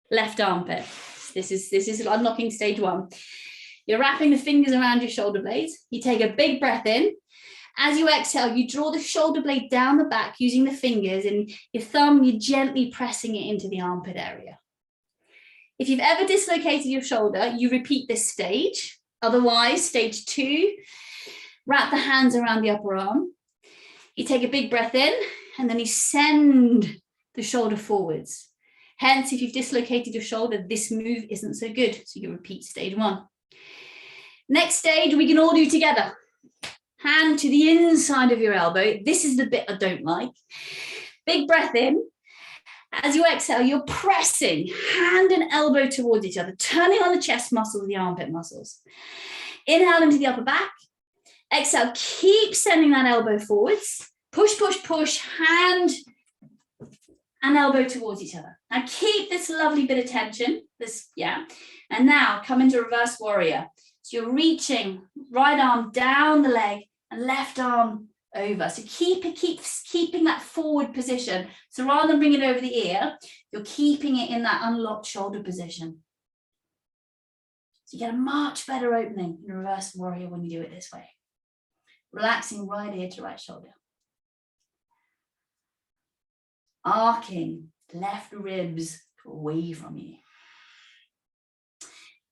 left armpit. This is unlocking stage 1. You're wrapping the fingers around your shoulder blades. You take a big breath in. As you exhale, you draw the shoulder blade down the back using the fingers, and your thumb, you're gently pressing it into the armpit area. If you've ever dislocated your shoulder, you repeat this stage. Otherwise, stage 2, wrap the hands around the upper arm. You take a big breath in, and then you send the shoulder forwards. Hence, if you've dislocated your shoulder, this move isn't so good. So you repeat stage 1. Next stage, we can all do together. Hand to the inside of your elbow. This is the bit I don't like. Big breath in. As you exhale, you're pressing hand and elbow towards each other, turning on the chest muscles, the armpit muscles. Inhale into the upper back. Exhale, keep sending that elbow forwards. Push, push, push, hand and elbow towards each other. Now keep this lovely bit of tension. And now come into reverse warrior. So you're reaching right arm down the leg and left arm over. So keeping that forward position. So rather than bringing it over the ear, you're keeping it in that unlocked shoulder position. So you get a much better opening in reverse warrior when you do it this way. Relaxing right ear to right shoulder. Arcing left ribs away from you.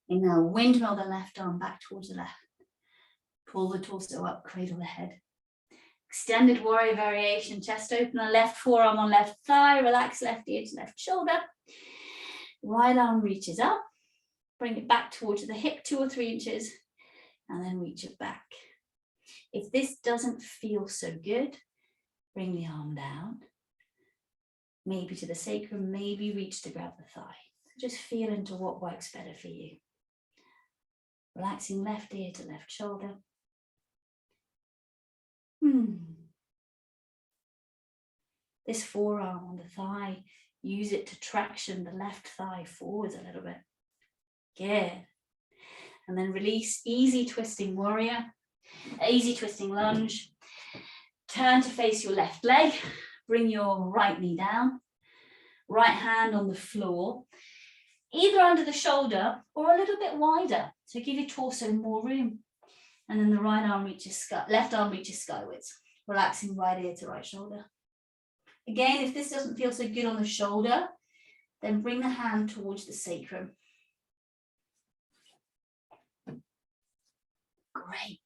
Inhale, windmill the left arm back towards the left. Pull the torso up, cradle the head. Extended warrior variation, chest opener, left forearm on left thigh, relax left ear to left shoulder. Right arm reaches up, bring it back towards the hip 2 or 3 inches, and then reach it back. If this doesn't feel so good, bring the arm down, maybe to the sacrum, maybe reach to grab the thigh. Just feel into what works better for you. Relaxing left ear to left shoulder. This forearm on the thigh, use it to traction the left thigh forwards a little bit. Good. And then release, easy twisting warrior, easy twisting lunge. Turn to face your left leg, bring your right knee down, right hand on the floor, either under the shoulder or a little bit wider, so give your torso more room. And then the right arm reaches left arm reaches skywards, relaxing right ear to right shoulder. Again, if this doesn't feel so good on the shoulder, then bring the hand towards the sacrum. Great.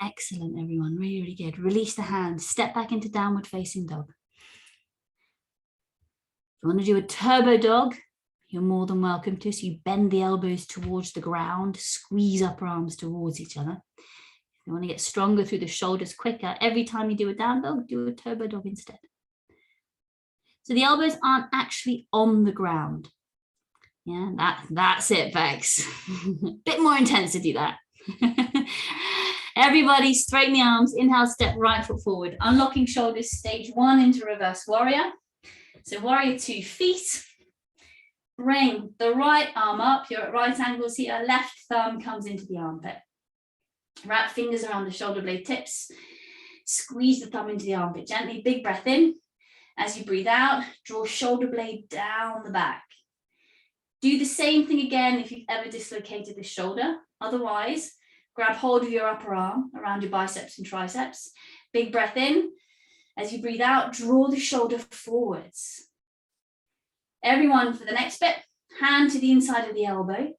Excellent, everyone. Really, really good. Release the hand. Step back into downward facing dog. If you want to do a turbo dog, you're more than welcome to. So you bend the elbows towards the ground, squeeze upper arms towards each other. If you want to get stronger through the shoulders quicker, every time you do a down dog, do a turbo dog instead. So the elbows aren't actually on the ground. Yeah, that's it, Bex. Bit more intensity that. Everybody straighten the arms. Inhale, step right foot forward. Unlocking shoulders, stage 1 into reverse warrior. So warrior 2, feet. Bring the right arm up. You're at right angles here. Left thumb comes into the armpit. Wrap fingers around the shoulder blade tips. Squeeze the thumb into the armpit gently. Big breath in. As you breathe out, draw shoulder blade down the back. Do the same thing again if you've ever dislocated the shoulder. Otherwise, grab hold of your upper arm around your biceps and triceps. Big breath in. As you breathe out, draw the shoulder forwards. Everyone, for the next bit, hand to the inside of the elbow.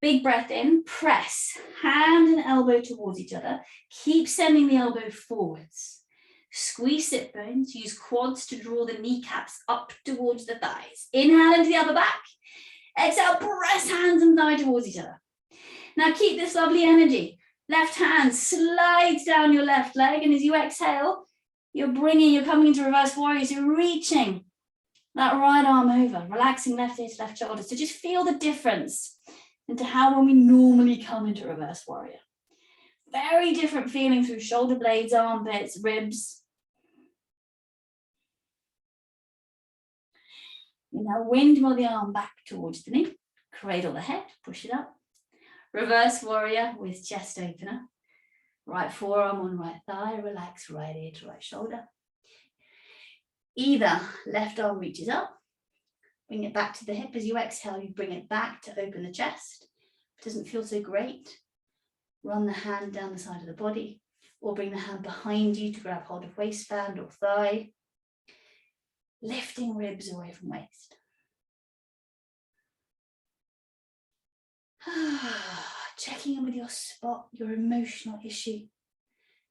Big breath in, press, hand and elbow towards each other. Keep sending the elbow forwards. Squeeze sit bones, use quads to draw the kneecaps up towards the thighs. Inhale into the upper back. Exhale, press hands and thigh towards each other. Now keep this lovely energy. Left hand slides down your left leg, and as you exhale, you're coming into reverse warrior, so reaching that right arm over, relaxing left ear to left shoulder. So just feel the difference into how when we normally come into reverse warrior. Very different feeling through shoulder blades, armpits, ribs. Now windmill the arm back towards the knee, cradle the head, push it up. Reverse warrior with chest opener. Right forearm on right thigh, relax right ear to right shoulder. Either left arm reaches up, bring it back to the hip. As you exhale, you bring it back to open the chest. If it doesn't feel so great, run the hand down the side of the body, or bring the hand behind you to grab hold of waistband or thigh. Lifting ribs away from waist. Checking in with your spot, your emotional issue.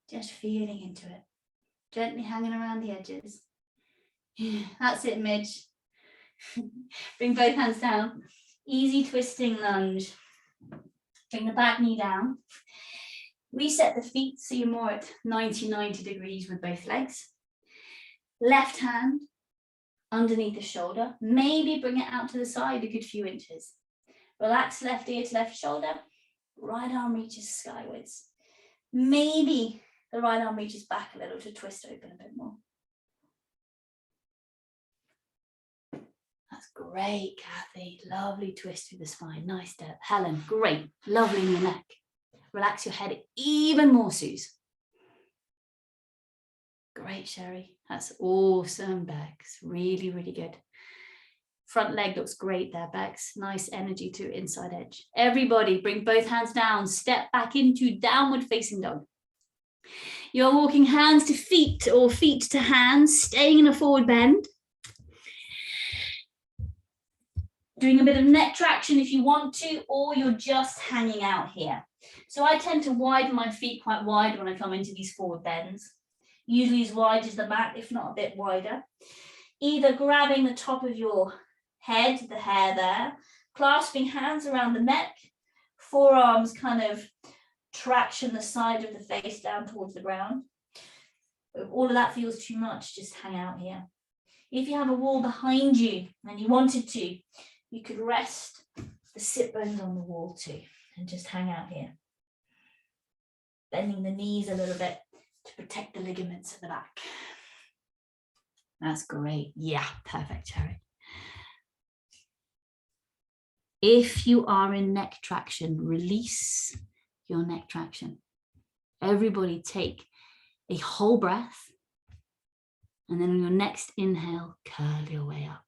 Just feeling into it. Gently hanging around the edges. Yeah, that's it, Midge. Bring both hands down. Easy twisting lunge. Bring the back knee down. Reset the feet so you're more at 90 degrees with both legs. Left hand underneath the shoulder. Maybe bring it out to the side a good few inches. Relax left ear to left shoulder. Right arm reaches skywards. Maybe the right arm reaches back a little to twist open a bit more. That's great, Kathy. Lovely twist through the spine. Nice step. Helen, great. Lovely in your neck. Relax your head even more, Suze. Great, Sherry. That's awesome, Bex. Really, really good. Front leg looks great there, Bex. Nice energy to inside edge. Everybody, bring both hands down. Step back into downward facing dog. You're walking hands to feet or feet to hands, staying in a forward bend. Doing a bit of neck traction if you want to, or you're just hanging out here. So I tend to widen my feet quite wide when I come into these forward bends. Usually as wide as the mat, if not a bit wider. Either grabbing the top of your head, the hair there, clasping hands around the neck, forearms kind of traction the side of the face down towards the ground. If all of that feels too much, just hang out here. If you have a wall behind you and you wanted to, you could rest the sit bones on the wall too and just hang out here. Bending the knees a little bit to protect the ligaments at the back. That's great. Yeah, perfect, Cherry. If you are in neck traction, release your neck traction. Everybody take a whole breath, and then on your next inhale, curl your way up.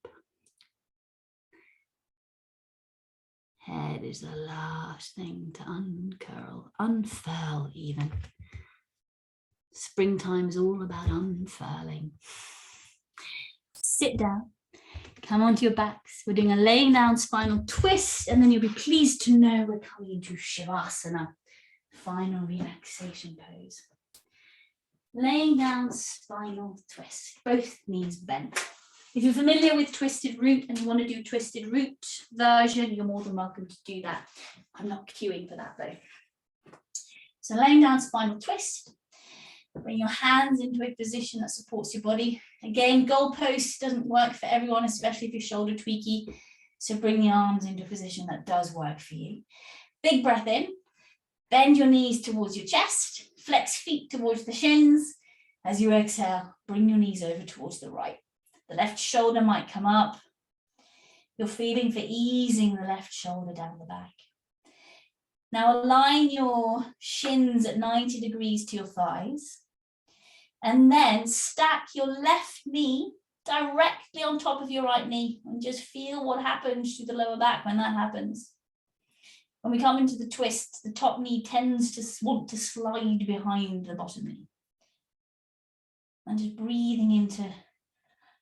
Head is the last thing to uncurl, unfurl even. Springtime is all about unfurling. Sit down, come onto your backs. We're doing a laying down spinal twist, and then you'll be pleased to know we're coming into Shavasana, final relaxation pose. Laying down spinal twist, both knees bent. If you're familiar with twisted root and you want to do twisted root version, you're more than welcome to do that. I'm not queuing for that though. So laying down spinal twist. Bring your hands into a position that supports your body. Again, goalpost doesn't work for everyone, especially if you're shoulder tweaky. So bring the arms into a position that does work for you. Big breath in. Bend your knees towards your chest, flex feet towards the shins. As you exhale, bring your knees over towards the right. The left shoulder might come up. You're feeling for easing the left shoulder down the back. Now align your shins at 90 degrees to your thighs. And then stack your left knee directly on top of your right knee and just feel what happens to the lower back when that happens. When we come into the twist, the top knee tends to want to slide behind the bottom knee. And just breathing into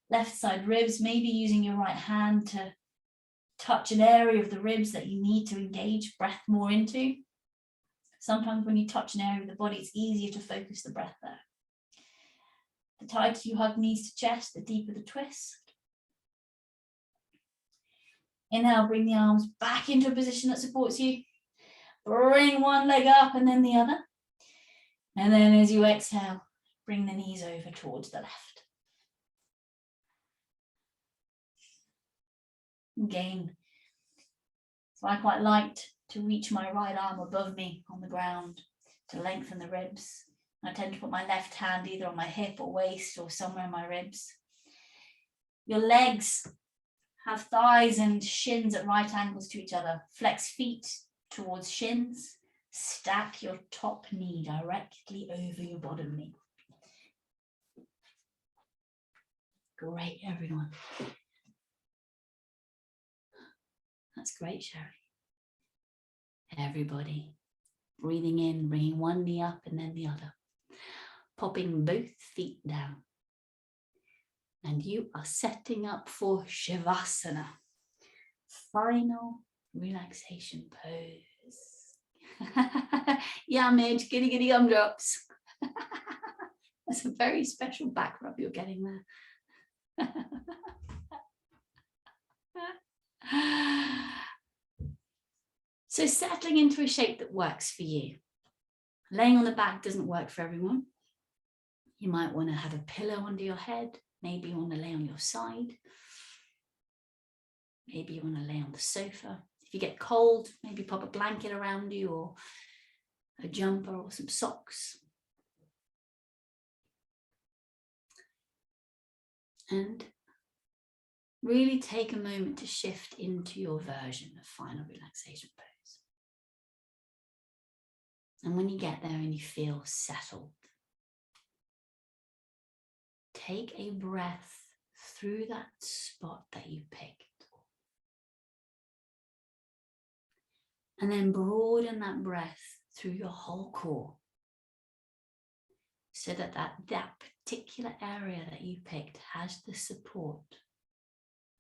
left side ribs, maybe using your right hand to touch an area of the ribs that you need to engage breath more into. Sometimes when you touch an area of the body, it's easier to focus the breath there. The tighter you hug knees to chest, the deeper the twist. Inhale, bring the arms back into a position that supports you. Bring one leg up and then the other. And then as you exhale, bring the knees over towards the left. Again, so I quite liked to reach my right arm above me on the ground to lengthen the ribs. I tend to put my left hand either on my hip or waist or somewhere in my ribs. Your legs have thighs and shins at right angles to each other. Flex feet towards shins. Stack your top knee directly over your bottom knee. Great, everyone. That's great, Sherry. Everybody, breathing in, bringing one knee up and then the other. Popping both feet down. And you are setting up for Shavasana. Final relaxation pose. Yeah, Midge, giddy giddy gumdrops. That's a very special back rub you're getting there. So settling into a shape that works for you. Laying on the back doesn't work for everyone. You might want to have a pillow under your head. Maybe you want to lay on your side. Maybe you want to lay on the sofa. If you get cold, maybe pop a blanket around you or a jumper or some socks. And really take a moment to shift into your version of final relaxation pose. And when you get there and you feel settled, take a breath through that spot that you picked. And then broaden that breath through your whole core so that particular area that you picked has the support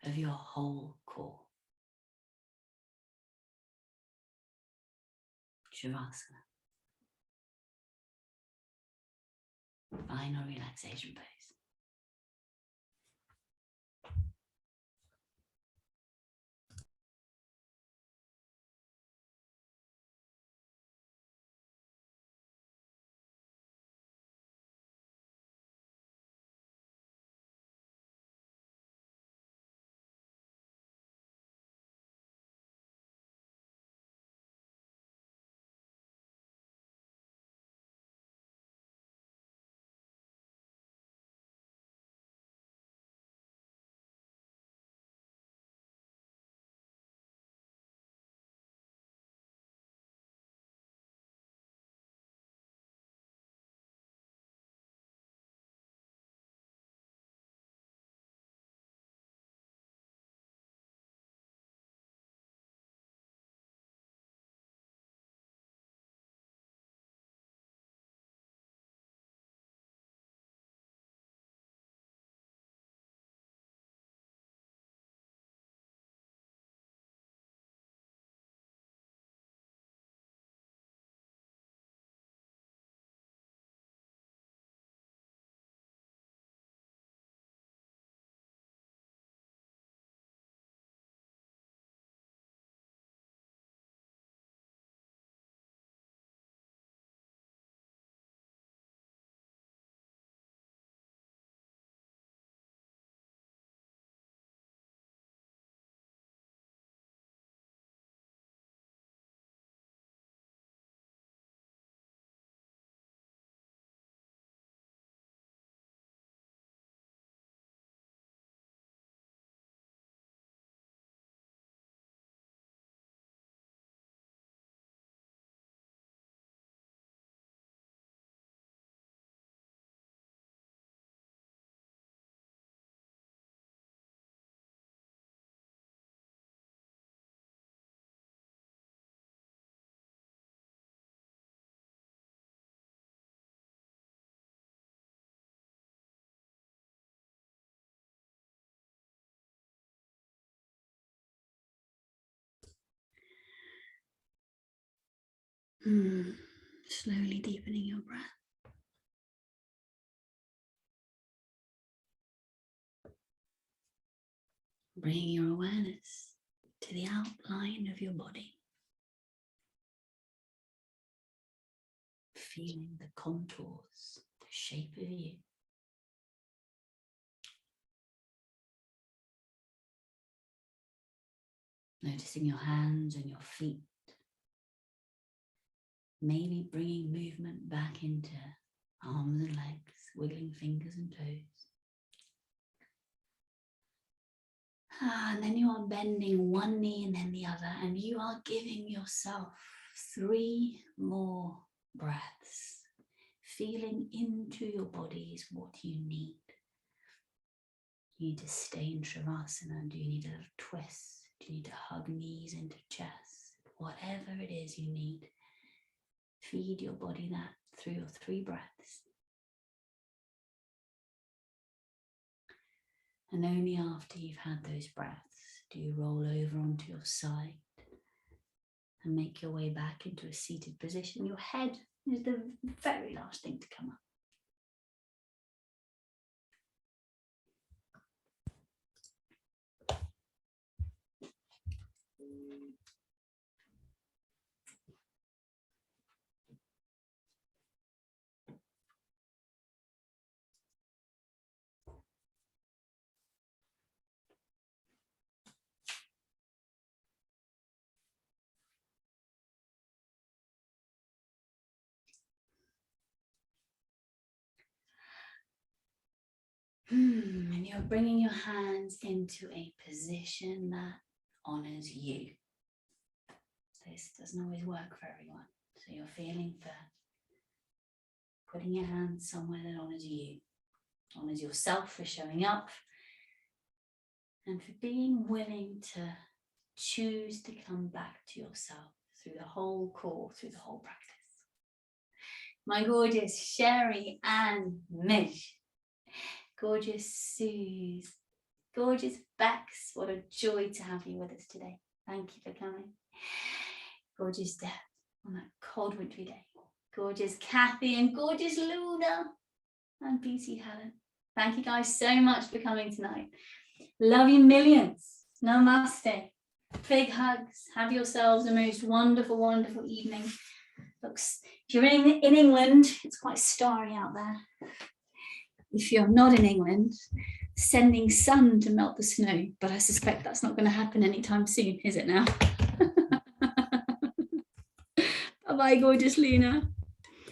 of your whole core. Shavasana. Final relaxation pose. Slowly deepening your breath. Bringing your awareness to the outline of your body. Feeling the contours, the shape of you. Noticing your hands and your feet. Maybe bringing movement back into arms and legs, wiggling fingers and toes. And then you are bending one knee and then the other, and you are giving yourself 3 more breaths. Feeling into your body is what you need. You need to stay in Shavasana. Do you need a little twist? Do you need to hug knees into chest? Whatever it is you need, feed your body that through your 3 breaths. And only after you've had those breaths do you roll over onto your side and make your way back into a seated position. Your head is the very last thing to come up. And you're bringing your hands into a position that honors you. This doesn't always work for everyone. So you're feeling for putting your hands somewhere that honors you, honors yourself for showing up, and for being willing to choose to come back to yourself through the whole core, through the whole practice. My gorgeous Sherry and Mish. Gorgeous Suze, gorgeous Bex, what a joy to have you with us today. Thank you for coming. Gorgeous Deb on that cold wintry day. Gorgeous Kathy and gorgeous Luna and BC Helen. Thank you guys so much for coming tonight. Love you millions. Namaste. Big hugs. Have yourselves a most wonderful, wonderful evening. Looks, if you're in England, it's quite starry out there. If you're not in England, sending sun to melt the snow, but I suspect that's not going to happen anytime soon, is it now? Bye-bye, gorgeous Luna.